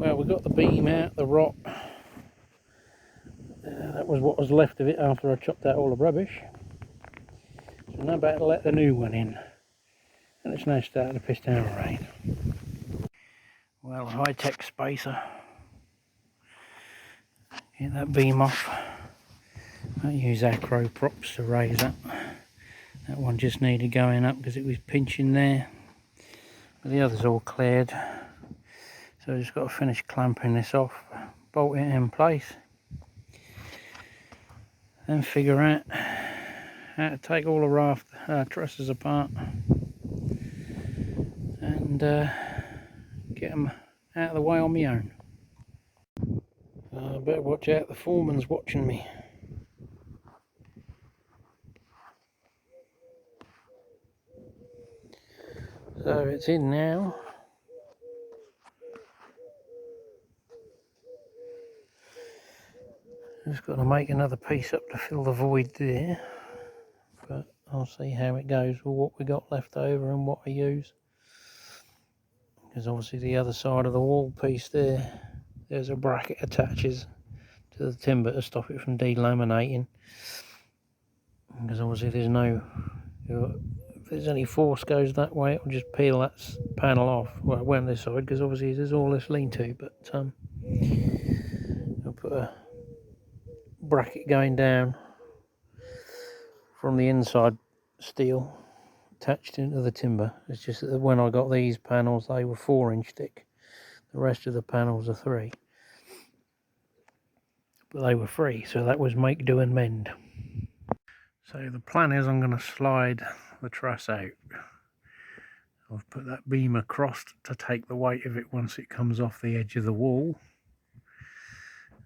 Well, we got the beam out, the rot. That was what was left of it after I chopped out all the rubbish. So now about to let the new one in. And it's now starting to piss down rain. Well, high-tech spacer. Get that beam off. I use acro props to raise up. That one just needed going up because it was pinching there. But the other's all cleared. So I just got to finish clamping this off, bolt it in place, then figure out how to take all the raft trusses apart and get them out of the way on my own. I better watch out, the foreman's watching me. So it's in now. Just got to make another piece up to fill the void there, but I'll see how it goes with what we got left over and what I use. Because obviously the other side of the wall piece there's a bracket attaches to the timber to stop it from delaminating. Because obviously there's no, if there's any force goes that way, it'll just peel that panel off. Well, it went this side because obviously there's all this lean-to, but I'll put a bracket going down from the inside steel attached into the timber. It's just that when I got these panels they were 4-inch thick, the rest of the panels are 3, but they were free, so that was make do and mend. So the plan is I'm going to slide the truss out. I've put that beam across to take the weight of it once it comes off the edge of the wall,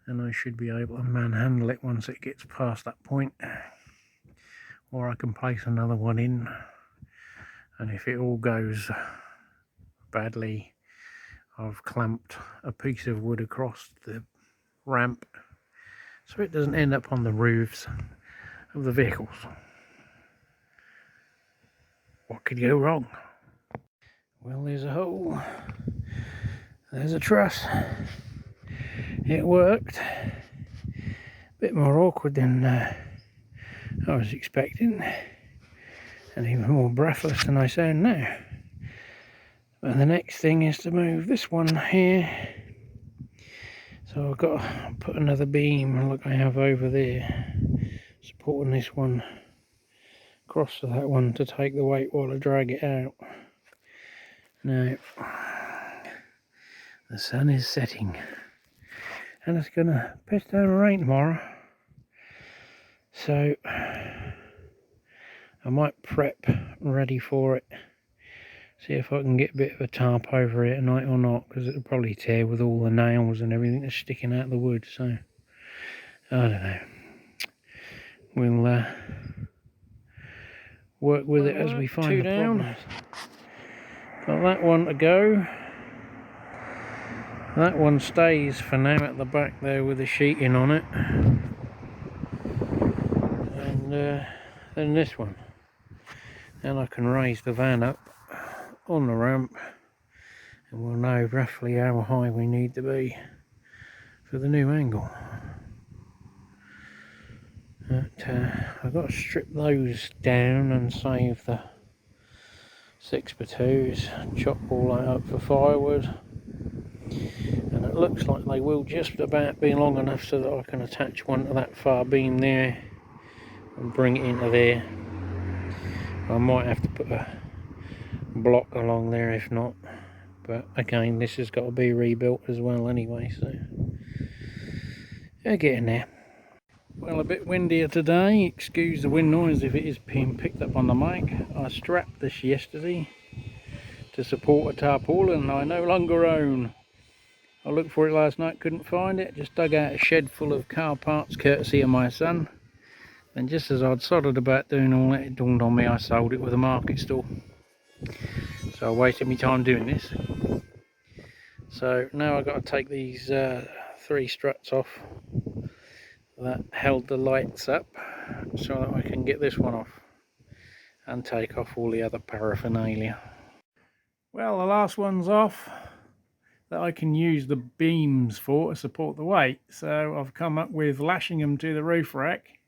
and I should be able to manhandle it once it gets past that point, or I can place another one in. And if it all goes badly, I've clamped a piece of wood across the ramp so it doesn't end up on the roofs of the vehicles. What could go wrong? Well, there's a hole, there's a truss. It worked. A bit more awkward than I was expecting, and even more breathless than I sound now. But the next thing is to move this one here. So I've got to put another beam like I have over there, supporting this one across to that one to take the weight while I drag it out. Now, the sun is setting and it's going to piss down rain tomorrow. So I might prep ready for it. See if I can get a bit of a tarp over it at night or not, because it'll probably tear with all the nails and everything that's sticking out of the wood. So I don't know. We'll work with it as we find the problems. Got that one to go. That one stays for now at the back there with the sheeting on it. And then this one. Then I can raise the van up on the ramp, and we'll know roughly how high we need to be for the new angle. But I've got to strip those down and save the 6x2s and chop all that up for firewood, and it looks like they will just about be long enough so that I can attach one to that far beam there and bring it into there. I might have to put a block along there if not, but again this has got to be rebuilt as well anyway, so they're getting there. Well, a bit windier today, excuse the wind noise if it is being picked up on the mic. I strapped this yesterday to support a tarpaulin I no longer own. I looked for it last night, couldn't find it, just dug out a shed full of car parts courtesy of my son, and just as I'd sodded about doing all that, it dawned on me I sold it with a market stall. So I wasted my time doing this. So now I've got to take these 3 struts off that held the lights up so that I can get this one off and take off all the other paraphernalia. Well, the last one's off. that I can use the beams for to support the weight. So I've come up with lashing them to the roof rack.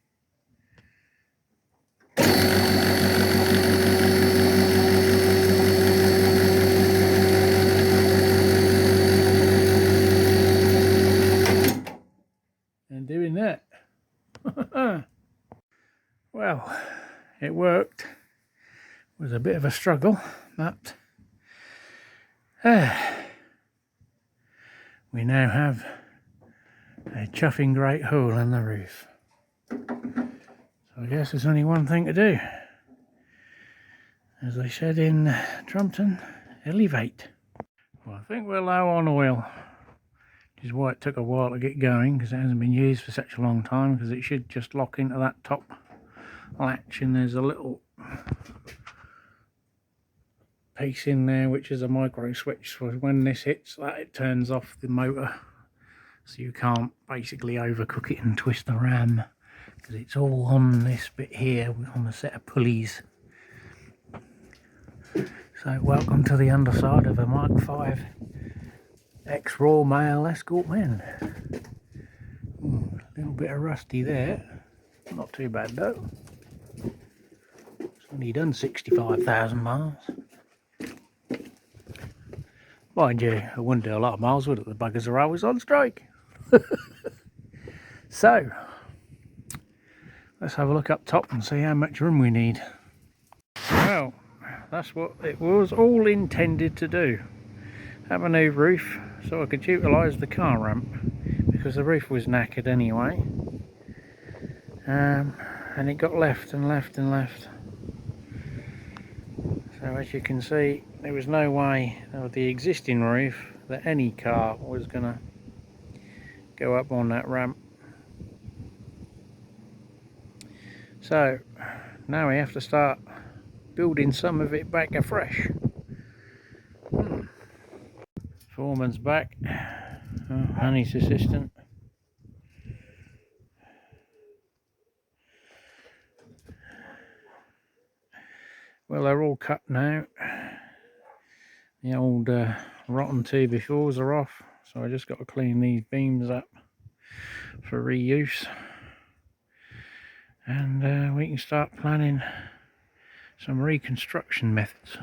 And doing that. Well, it worked. It was a bit of a struggle, but we now have a chuffing great hole in the roof. So I guess there's only one thing to do. As they said in Trumpton, elevate. Well, I think we're low on oil, which is why it took a while to get going, because it hasn't been used for such a long time, because it should just lock into that top latch, and there's a little piece in there which is a micro switch, so when this hits that, it turns off the motor, so you can't basically overcook it and twist the ram, because it's all on this bit here on the set of pulleys. So welcome to the underside of a Mark V ex-Royal Mail Escort men. A little bit of rusty there, not too bad though. It's only done 65,000 miles. Mind you, I wouldn't do a lot of miles, would it? The buggers are always on strike. So, let's have a look up top and see how much room we need. Well, that's what it was all intended to do. Have a new roof so I could utilise the car ramp, because the roof was knackered anyway. And it got left and left and left. So as you can see, there was no way with the existing roof that any car was going to go up on that ramp. So now we have to start building some of it back afresh. Foreman's back. Honey's assistant. Well, they're all cut now. The old rotten 2x4s are off, so I just got to clean these beams up for reuse, and we can start planning some reconstruction methods.